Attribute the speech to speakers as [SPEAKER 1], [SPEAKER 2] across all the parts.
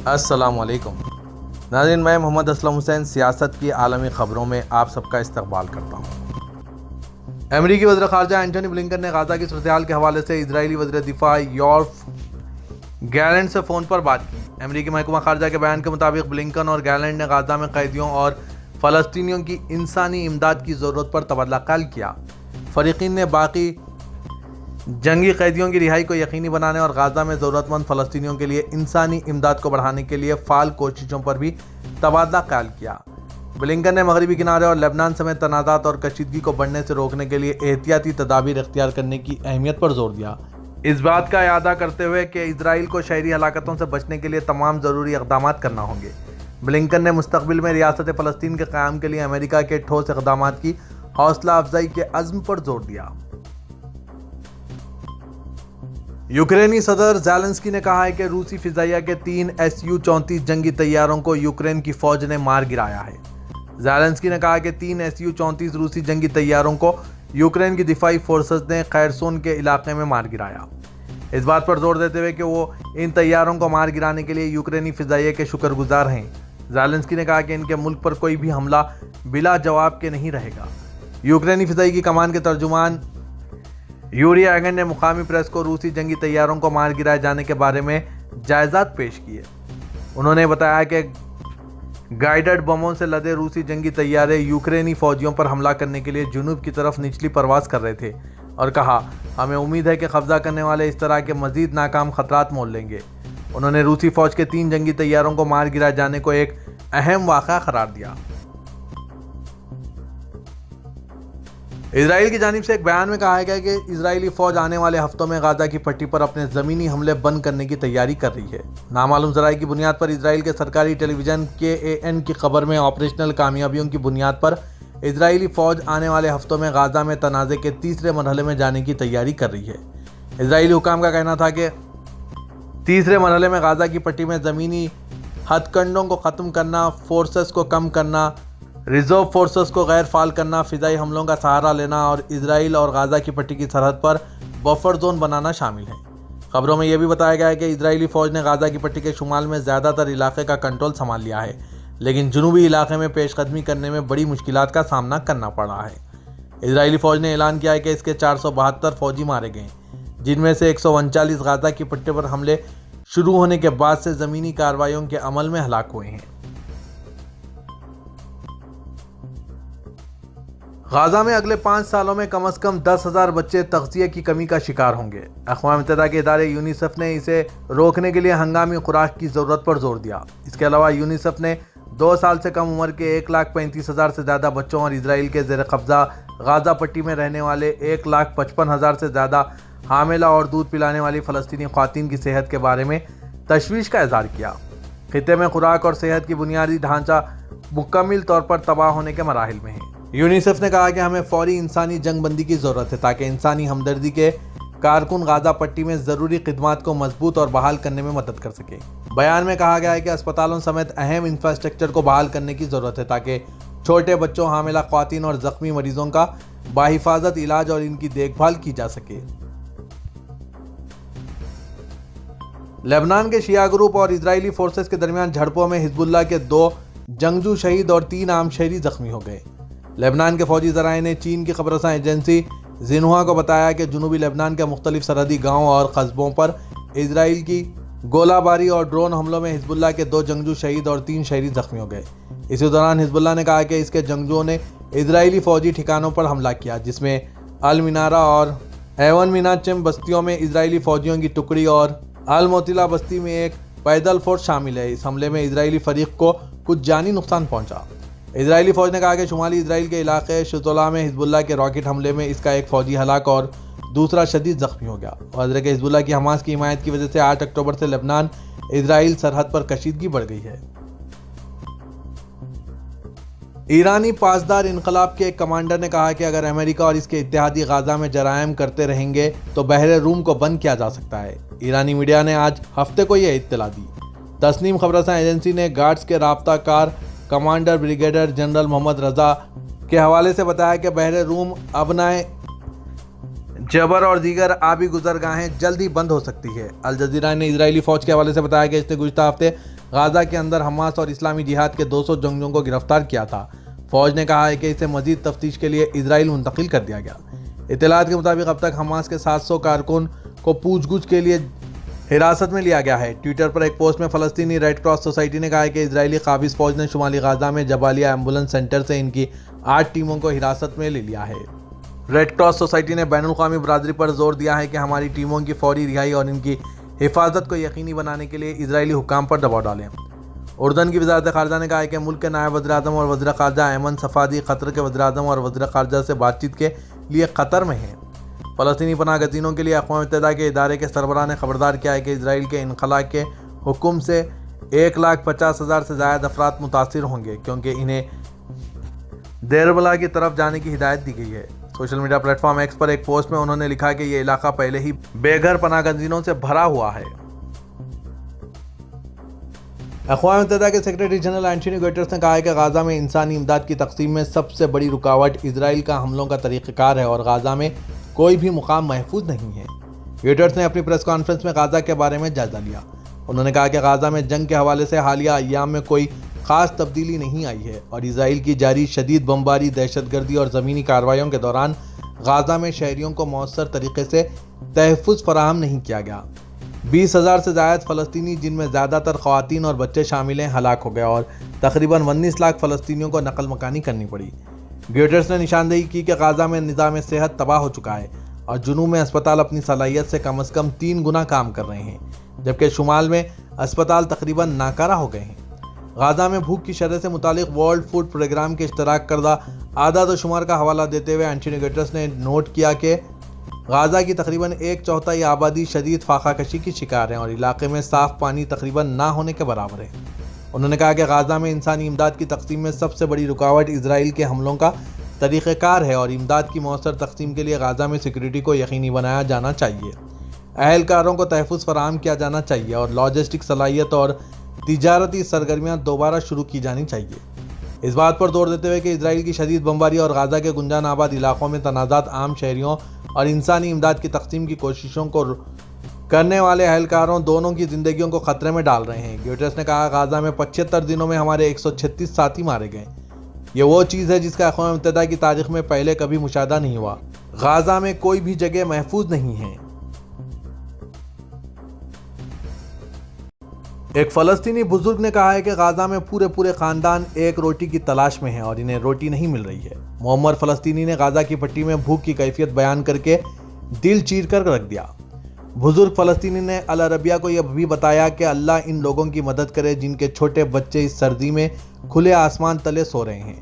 [SPEAKER 1] السلام علیکم ناظرین، میں محمد اسلم حسین سیاست کی عالمی خبروں میں آپ سب کا استقبال کرتا ہوں۔ امریکی وزیر خارجہ اینٹونی بلنکن نے غزہ کی صورتحال کے حوالے سے اسرائیلی وزیر دفاع یوآف گیلنٹ سے فون پر بات کی۔ امریکی محکمہ خارجہ کے بیان کے مطابق بلنکن اور گیلنٹ نے غزہ میں قیدیوں اور فلسطینیوں کی انسانی امداد کی ضرورت پر تبادلہ خیال کیا۔ فریقین نے باقی جنگی قیدیوں کی رہائی کو یقینی بنانے اور غزہ میں ضرورت مند فلسطینیوں کے لیے انسانی امداد کو بڑھانے کے لیے فعال کوششوں پر بھی تبادلہ خیال کیا۔ بلنکن نے مغربی کنارے اور لبنان سمیت تنازعات اور کشیدگی کو بڑھنے سے روکنے کے لیے احتیاطی تدابیر اختیار کرنے کی اہمیت پر زور دیا، اس بات کا اعادہ کرتے ہوئے کہ اسرائیل کو شہری ہلاکتوں سے بچنے کے لیے تمام ضروری اقدامات کرنا ہوں گے۔ بلنکن نے مستقبل میں ریاست فلسطین کے قیام کے لیے امریکہ کے ٹھوس اقدامات کی حوصلہ افزائی کے عزم پر زور دیا۔ یوکرینی صدر زیلنسکی نے کہا ہے کہ روسی فضائیہ کے 3 Su-34 جنگی طیاروں کو یوکرین کی فوج نے مار گرایا ہے۔ زیلنسکی نے کہا کہ 3 Su-34 روسی جنگی طیاروں کو یوکرین کی دفاعی فورسز نے خیرسون کے علاقے میں مار گرایا، اس بات پر زور دیتے ہوئے کہ وہ ان طیاروں کو مار گرانے کے لیے یوکرینی فضائیہ کے شکر گزار ہیں۔ زیلنسکی نے کہا کہ ان کے ملک پر کوئی بھی حملہ بلا جواب کے نہیں رہے گا۔ یوکرینی فضائی کی کمان کے ترجمان یوری ایگن نے مقامی پریس کو روسی جنگی طیاروں کو مار گرائے جانے کے بارے میں جائزات پیش کیے۔ انہوں نے بتایا کہ گائیڈڈ بموں سے لدے روسی جنگی طیارے یوکرینی فوجیوں پر حملہ کرنے کے لیے جنوب کی طرف نچلی پرواز کر رہے تھے، اور کہا ہمیں امید ہے کہ قبضہ کرنے والے اس طرح کے مزید ناکام خطرات مول لیں گے۔ انہوں نے روسی فوج کے 3 جنگی طیاروں کو مار گرائے جانے کو ایک اہم واقعہ قرار دیا۔ اسرائیل کی جانب سے ایک بیان میں کہا گیا کہ اسرائیلی فوج آنے والے ہفتوں میں غزہ کی پٹی پر اپنے زمینی حملے بند کرنے کی تیاری کر رہی ہے۔ نامعلوم ذرائع کی بنیاد پر اسرائیل کے سرکاری ٹیلی ویژن KAN کی خبر میں آپریشنل کامیابیوں کی بنیاد پر اسرائیلی فوج آنے والے ہفتوں میں غزہ میں تنازع کے تیسرے مرحلے میں جانے کی تیاری کر رہی ہے۔ اسرائیلی حکام کا کہنا تھا کہ تیسرے مرحلے میں غزہ کی پٹی میں زمینی ہتھ کنڈوں کو ختم کرنا، فورسز کو کم کرنا، ریزرو فورسز کو غیر فعال کرنا، فضائی حملوں کا سہارا لینا اور اسرائیل اور غزہ کی پٹی کی سرحد پر بفر زون بنانا شامل ہے۔ خبروں میں یہ بھی بتایا گیا ہے کہ اسرائیلی فوج نے غزہ کی پٹی کے شمال میں زیادہ تر علاقے کا کنٹرول سنبھال لیا ہے، لیکن جنوبی علاقے میں پیش قدمی کرنے میں بڑی مشکلات کا سامنا کرنا پڑ رہا ہے۔ اسرائیلی فوج نے اعلان کیا ہے کہ اس کے 472 فوجی مارے گئے، جن میں سے 139 غزہ کی پٹی پر حملے شروع ہونے کے بعد سے زمینی کارروائیوں کے عمل میں ہلاک ہوئے ہیں۔ غزہ میں اگلے 5 سالوں میں کم از کم 10,000 بچے تغذیہ کی کمی کا شکار ہوں گے۔ اقوام متحدہ کے ادارے یونیسیف نے اسے روکنے کے لیے ہنگامی خوراک کی ضرورت پر زور دیا۔ اس کے علاوہ یونیسیف نے 2 سال سے کم عمر کے 1,35,000 سے زیادہ بچوں اور اسرائیل کے زیر قبضہ غزہ پٹی میں رہنے والے 1,55,000 سے زیادہ حاملہ اور دودھ پلانے والی فلسطینی خواتین کی صحت کے بارے میں تشویش کا اظہار کیا۔ خطے میں خوراک اور صحت کی بنیادی ڈھانچہ مکمل طور پر تباہ ہونے کے مراحل میں ہے۔ یونیسیف نے کہا کہ ہمیں فوری انسانی جنگ بندی کی ضرورت ہے تاکہ انسانی ہمدردی کے کارکن غزہ پٹی میں ضروری خدمات کو مضبوط اور بحال کرنے میں مدد کر سکیں۔ بیان میں کہا گیا ہے کہ اسپتالوں سمیت اہم انفراسٹرکچر کو بحال کرنے کی ضرورت ہے تاکہ چھوٹے بچوں، حاملہ خواتین اور زخمی مریضوں کا باحفاظت علاج اور ان کی دیکھ بھال کی جا سکے۔ لبنان کے شیعہ گروپ اور اسرائیلی فورسز کے درمیان جھڑپوں میں حزب اللہ کے 2 جنگجو شہید اور 3 عام شہری زخمی ہو گئے۔ لبنان کے فوجی ذرائع نے چین کی خبر رساں ایجنسی زنہوا کو بتایا کہ جنوبی لبنان کے مختلف سرحدی گاؤں اور قصبوں پر اسرائیل کی گولہ باری اور ڈرون حملوں میں حزب اللہ کے 2 جنگجو شہید اور 3 شہری زخمی ہو گئے۔ اسی دوران حزب اللہ نے کہا کہ اس کے جنگجوؤں نے اسرائیلی فوجی ٹھکانوں پر حملہ کیا، جس میں المنارہ اور ایون مناچم بستیوں میں اسرائیلی فوجیوں کی ٹکڑی اور الموتلا بستی میں ایک پیدل فورس شامل ہے۔ اس حملے میں اسرائیلی فریق کو کچھ جانی نقصان پہنچا۔ اسرائیلی فوج نے کہا کہ شمالی اسرائیل کے علاقے شتولا میں حزب اللہ کے راکٹ حملے میں اس کا ایک فوجی ہلاک اور دوسرا شدید زخمی ہو گیا۔ واضح ہے کہ حزب اللہ کی حماس کی حمایت کی وجہ سے 8 اکتوبر سے لبنان اسرائیل سرحد پر کشیدگی بڑھ گئی ہے۔ ایرانی پاسدار انقلاب کے ایک کمانڈر نے کہا کہ اگر امریکہ اور اس کے اتحادی غزہ میں جرائم کرتے رہیں گے تو بحر روم کو بند کیا جا سکتا ہے۔ ایرانی میڈیا نے آج ہفتے کو یہ اطلاع دی۔ تسنیم خبر رساں ایجنسی نے گارڈز کے رابطہ کار کمانڈر بریگیڈیئر جنرل محمد رضا کے حوالے سے بتایا کہ بحر روم ابنائے جبر اور دیگر آبی گزرگاہیں جلد ہی بند ہو سکتی ہے۔ الجزیرہ نے اسرائیلی فوج کے حوالے سے بتایا کہ اس نے گزشتہ ہفتے غازہ کے اندر حماس اور اسلامی جہاد کے 200 جنگجوؤں کو گرفتار کیا تھا۔ فوج نے کہا ہے کہ اسے مزید تفتیش کے لیے اسرائیل منتقل کر دیا گیا۔ اطلاعات کے مطابق اب تک حماس کے 700 کارکن کو پوچھ گچھ کے لیے حراست میں لیا گیا ہے۔ ٹویٹر پر ایک پوسٹ میں فلسطینی ریڈ کراس سوسائٹی نے کہا ہے کہ اسرائیلی قابض فوج نے شمالی غزہ میں جبالیہ ایمبولنس سینٹر سے ان کی 8 ٹیموں کو حراست میں لے لیا ہے۔ ریڈ کراس سوسائٹی نے بین الاقوامی برادری پر زور دیا ہے کہ ہماری ٹیموں کی فوری رہائی اور ان کی حفاظت کو یقینی بنانے کے لیے اسرائیلی حکام پر دباؤ ڈالیں۔ اردن کی وزارت خارجہ نے کہا ہے کہ ملک کے نائب وزیر اعظم اور وزیر خارجہ ایمن صفادی قطر کے وزیر اعظم اور وزیر خارجہ سے بات چیت کے لیے قطر میں ہیں۔ فلسطینی پناہ گزینوں کے لیے اقوام متحدہ کے ادارے کے سربراہ نے خبردار کیا ہے کہ اسرائیل کے انخلاء کے حکم سے 1,50,000 سے زائد افراد متاثر ہوں گے، کیونکہ انہیں دیر بلا کی طرف جانے کی ہدایت دی گئی ہے۔ Social media platform X پر ایک پوسٹ میں انہوں نے لکھا کہ یہ علاقہ پہلے ہی بے گھر پناہ گزینوں سے بھرا ہوا ہے۔ اقوام متحدہ کے سیکریٹری جنرل اینٹونی گٹرس نے کہا ہے کہ غزہ میں انسانی امداد کی تقسیم میں سب سے بڑی رکاوٹ اسرائیل کا حملوں کا طریقہ کار ہے اور غزہ میں کوئی بھی مقام محفوظ نہیں ہے۔ گٹرس نے اپنی پریس کانفرنس میں غزہ کے بارے میں جائزہ لیا۔ انہوں نے کہا کہ غزہ میں جنگ کے حوالے سے حالیہ ایام میں کوئی خاص تبدیلی نہیں آئی ہے اور اسرائیل کی جاری شدید بمباری، دہشت گردی اور زمینی کارروائیوں کے دوران غزہ میں شہریوں کو مؤثر طریقے سے تحفظ فراہم نہیں کیا گیا۔ 20,000 سے زائد فلسطینی، جن میں زیادہ تر خواتین اور بچے شامل ہیں، ہلاک ہو گئے اور تقریباً 19 لاکھ فلسطینیوں کو نقل مکانی کرنی پڑی۔ گیوٹرس نے نشاندہی کی کہ غزہ میں نظام صحت تباہ ہو چکا ہے اور جنوب میں اسپتال اپنی صلاحیت سے کم از کم 3 گنا کام کر رہے ہیں، جبکہ شمال میں اسپتال تقریباً ناکارہ ہو گئے ہیں۔ غزہ میں بھوک کی شرح سے متعلق ورلڈ فوڈ پروگرام کے اشتراک کردہ اعداد و شمار کا حوالہ دیتے ہوئے اینٹونی گٹرس نے نوٹ کیا کہ غزہ کی تقریباً 1/4 آبادی شدید فاقہ کشی کی شکار ہے اور علاقے میں صاف پانی تقریباً نہ ہونے کے برابر ہے۔ انہوں نے کہا کہ غزہ میں انسانی امداد کی تقسیم میں سب سے بڑی رکاوٹ اسرائیل کے حملوں کا طریقہ کار ہے اور امداد کی مؤثر تقسیم کے لیے غزہ میں سیکورٹی کو یقینی بنایا جانا چاہیے، اہلکاروں کو تحفظ فراہم کیا جانا چاہیے اور لاجسٹک صلاحیت اور تجارتی سرگرمیاں دوبارہ شروع کی جانی چاہیے۔ اس بات پر زور دیتے ہوئے کہ اسرائیل کی شدید بمباری اور غزہ کے گنجان آباد علاقوں میں تنازعات عام شہریوں اور انسانی امداد کی تقسیم کی کوششوں کو کرنے والے اہلکاروں دونوں کی زندگیوں کو خطرے میں ڈال رہے ہیں۔ گیوٹرس نے کہا غزہ میں 75 دنوں میں ہمارے 136 ساتھی مارے گئے۔ یہ وہ چیز ہے جس کا اقوام متحدہ کی تاریخ میں پہلے کبھی مشاہدہ نہیں ہوا۔ غزہ میں کوئی بھی جگہ محفوظ نہیں ہے۔ ایک فلسطینی بزرگ نے کہا ہے کہ غزہ میں پورے خاندان ایک روٹی کی تلاش میں ہیں اور انہیں روٹی نہیں مل رہی ہے۔ معمر فلسطینی نے غزہ کی پٹی میں بھوک کی کیفیت بیان کر کے دل چیر کر رکھ دیا۔ بزرگ فلسطینی نے العربیہ کو یہ بھی بتایا کہ اللہ ان لوگوں کی مدد کرے جن کے چھوٹے بچے اس سردی میں کھلے آسمان تلے سو رہے ہیں۔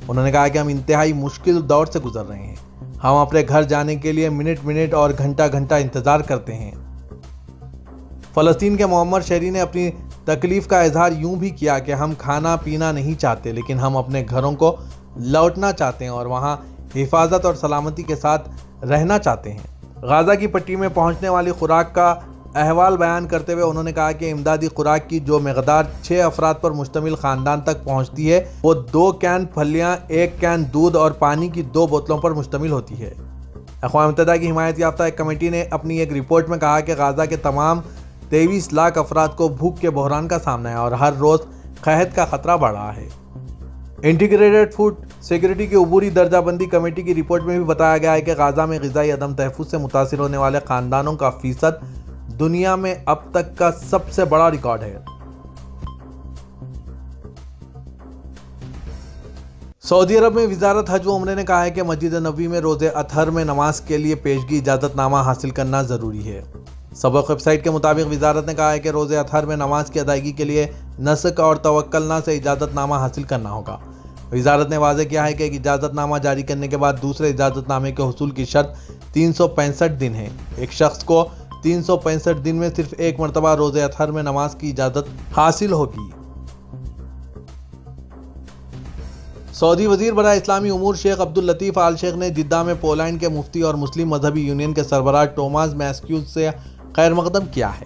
[SPEAKER 1] انہوں نے کہا کہ ہم انتہائی مشکل دور سے گزر رہے ہیں۔ ہم اپنے گھر جانے کے لیے منٹ اور گھنٹہ انتظار کرتے ہیں۔ فلسطین کے معمر شہری نے اپنی تکلیف کا اظہار یوں بھی کیا کہ ہم کھانا پینا نہیں چاہتے، لیکن ہم اپنے گھروں کو لوٹنا چاہتے ہیں اور وہاں حفاظت اور سلامتی کے ساتھ رہنا چاہتے ہیں۔ غزہ کی پٹی میں پہنچنے والی خوراک کا احوال بیان کرتے ہوئے انہوں نے کہا کہ امدادی خوراک کی جو مقدار 6 افراد پر مشتمل خاندان تک پہنچتی ہے وہ 2 کین پھلیاں، 1 کین دودھ اور پانی کی 2 بوتلوں پر مشتمل ہوتی ہے۔ اقوام متحدہ کی حمایت یافتہ ایک کمیٹی نے اپنی ایک رپورٹ میں کہا کہ غزہ کے تمام 23 لاکھ افراد کو بھوک کے بحران کا سامنا ہے اور ہر روز قحط کا خطرہ بڑھ رہا ہے۔ انٹیگریٹڈ فوڈ سیکورٹی کی عبوری درجہ بندی کمیٹی کی رپورٹ میں بھی بتایا گیا ہے کہ غزہ میں غذائی عدم تحفظ سے متاثر ہونے والے خاندانوں کا فیصد دنیا میں اب تک کا سب سے بڑا ریکارڈ ہے۔ سعودی عرب میں وزارت حج و عمرے نے کہا ہے کہ مسجد نبوی میں روز اطہر میں نماز کے لیے پیشگی اجازت نامہ حاصل کرنا ضروری ہے۔ سبق ویب سائٹ کے مطابق وزارت نے کہا ہے کہ روز اطہر میں نماز کی ادائیگی کے لیے نسک اور توکلنا سے اجازت نامہ حاصل کرنا ہوگا۔ وزارت نے واضح کیا ہے کہ ایک اجازت نامہ جاری کرنے کے بعد دوسرے اجازت نامے کے حصول کی شرط 365 دن ہے۔ ایک شخص کو 365 دن میں صرف ایک مرتبہ روز اطہر میں نماز کی اجازت حاصل ہوگی۔ سعودی وزیر برائے اسلامی امور شیخ عبداللطیف آل شیخ نے جدہ میں پولینڈ کے مفتی اور مسلم مذہبی یونین کے سربراہ ٹوماس میسکیوز سے خیر مقدم کیا ہے۔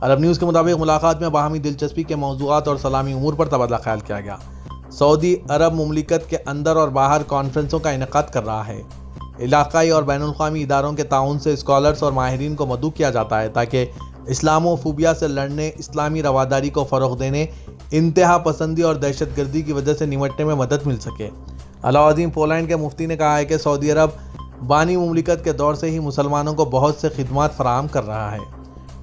[SPEAKER 1] عرب نیوز کے مطابق ملاقات میں باہمی دلچسپی کے موضوعات اور سلامی امور پر تبادلہ خیال کیا گیا۔ سعودی عرب مملکت کے اندر اور باہر کانفرنسوں کا انعقاد کر رہا ہے۔ علاقائی اور بین الاقوامی اداروں کے تعاون سے اسکالرز اور ماہرین کو مدعو کیا جاتا ہے تاکہ اسلاموفوبیا سے لڑنے، اسلامی رواداری کو فروغ دینے، انتہا پسندی اور دہشت گردی کی وجہ سے نمٹنے میں مدد مل سکے۔ علاؤالدین پولینڈ کے مفتی نے کہا ہے کہ سعودی عرب بانی مملکت کے دور سے ہی مسلمانوں کو بہت سے خدمات فراہم کر رہا ہے۔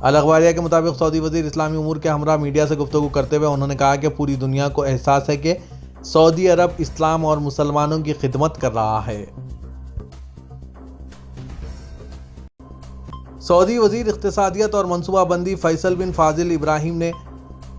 [SPEAKER 1] الاخباریہ کے مطابق سعودی وزیر اسلامی امور کے ہمراہ میڈیا سے گفتگو کرتے ہوئے انہوں نے کہا کہ پوری دنیا کو احساس ہے کہ سعودی عرب اسلام اور مسلمانوں کی خدمت کر رہا ہے۔ سعودی وزیر اقتصادیت اور منصوبہ بندی فیصل بن فاضل ابراہیم نے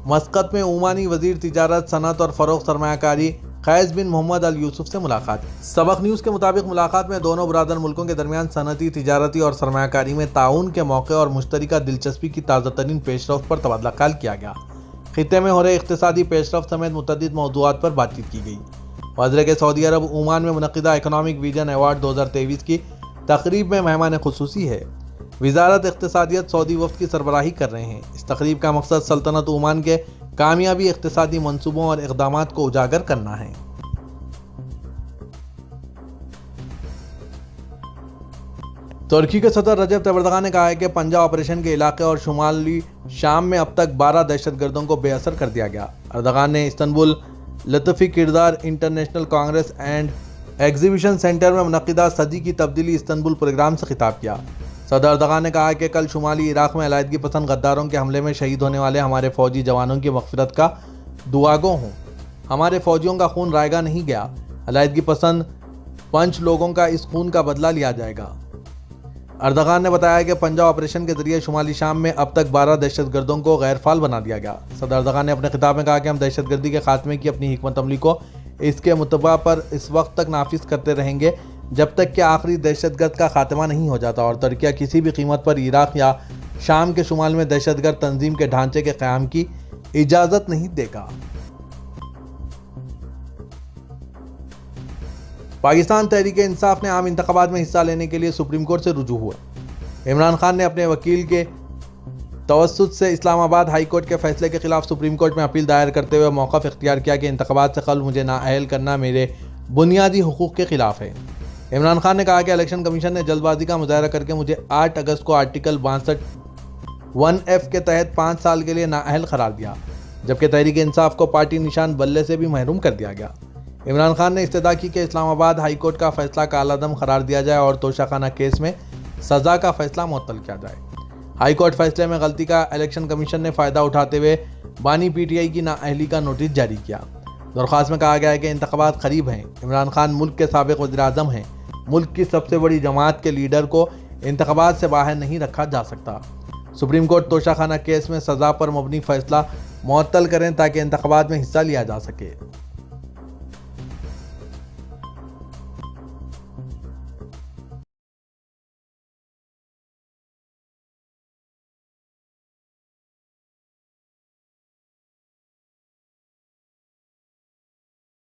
[SPEAKER 1] مسقط میں عمانی وزیر تجارت، صنعت اور فروغ سرمایہ کاری قیس بن محمد ال یوسف سے ملاقات کی۔ سبق نیوز کے مطابق ملاقات میں دونوں برادر ملکوں کے درمیان صنعتی، تجارتی اور سرمایہ کاری میں تعاون کے موقع اور مشترکہ دلچسپی کی تازہ ترین پیش رفت پر تبادلہ خیال کیا گیا۔ خطے میں ہو رہے اقتصادی پیش رفت سمیت متعدد موضوعات پر بات چیت کی گئی۔ واضح ہے کہ سعودی عرب عمان میں منعقدہ اکنامک ویژن ایوارڈ 2023 کی تقریب میں مہمان خصوصی ہے۔ وزارت اقتصادیت سعودی وفد کی سربراہی کر رہے ہیں۔ اس تقریب کا مقصد سلطنت عمان کے کامیابی اقتصادی منصوبوں اور اقدامات کو اجاگر کرنا ہے۔ ترکی کے صدر رجب طیب اردوغان نے کہا ہے کہ پنجہ آپریشن کے علاقے اور شمالی شام میں اب تک 12 دہشت گردوں کو بے اثر کر دیا گیا۔ اردوغان نے استنبول لطفی کردار international Congress and exhibition centre میں منعقدہ صدی کی تبدیلی استنبول پروگرام سے خطاب کیا۔ صدر اردوغان نے کہا کہ کل شمالی عراق میں علیحدگی پسند غداروں کے حملے میں شہید ہونے والے ہمارے فوجی جوانوں کی مغفرت کا دعاگو ہوں۔ ہمارے فوجیوں کا خون رائگاں نہیں گیا۔ علیحدگی پسند 5 لوگوں کا اس خون کا بدلہ لیا جائے گا۔ اردوغان نے بتایا کہ پنجہ آپریشن کے ذریعے شمالی شام میں اب تک 12 دہشت گردوں کو غیر فعال بنا دیا گیا۔ صدر اردوغان نے اپنے خطاب میں کہا کہ ہم دہشت گردی کے خاتمے کی اپنی حکمت عملی کو اس کے متبع پر اس وقت تک نافذ کرتے رہیں گے جب تک کہ آخری دہشت گرد کا خاتمہ نہیں ہو جاتا، اور ترکیہ کسی بھی قیمت پر عراق یا شام کے شمال میں دہشت گرد تنظیم کے ڈھانچے کے قیام کی اجازت نہیں دے گا۔ پاکستان تحریک انصاف نے عام انتخابات میں حصہ لینے کے لیے سپریم کورٹ سے رجوع ہوا۔ عمران خان نے اپنے وکیل کے توسط سے اسلام آباد ہائی کورٹ کے فیصلے کے خلاف سپریم کورٹ میں اپیل دائر کرتے ہوئے موقف اختیار کیا کہ انتخابات سے قبل مجھے نااہل کرنا میرے بنیادی حقوق کے خلاف ہے۔ عمران خان نے کہا کہ الیکشن کمیشن نے جلد بازی کا مظاہرہ کر کے مجھے 8 اگست کو آرٹیکل 62(1)(f) کے تحت 5 سال کے لیے نااہل قرار دیا، جبکہ تحریک انصاف کو پارٹی نشان بلے سے بھی محروم کر دیا گیا۔ عمران خان نے استدعا کی کہ اسلام آباد ہائی کورٹ کا فیصلہ کالعدم قرار دیا جائے اور توشہ خانہ کیس میں سزا کا فیصلہ معطل کیا جائے۔ ہائی کورٹ فیصلے میں غلطی کا الیکشن کمیشن نے فائدہ اٹھاتے ہوئے بانی پی ٹی آئی کی نااہلی کا نوٹس جاری کیا۔ درخواست میں کہا گیا ہے کہ انتخابات قریب ہیں۔ عمران خان ملک کے سابق وزیر اعظم ہیں۔ ملک کی سب سے بڑی جماعت کے لیڈر کو انتخابات سے باہر نہیں رکھا جا سکتا۔ سپریم کورٹ توشہ خانہ کیس میں سزا پر مبنی فیصلہ معطل کریں تاکہ انتخابات میں حصہ لیا جا سکے۔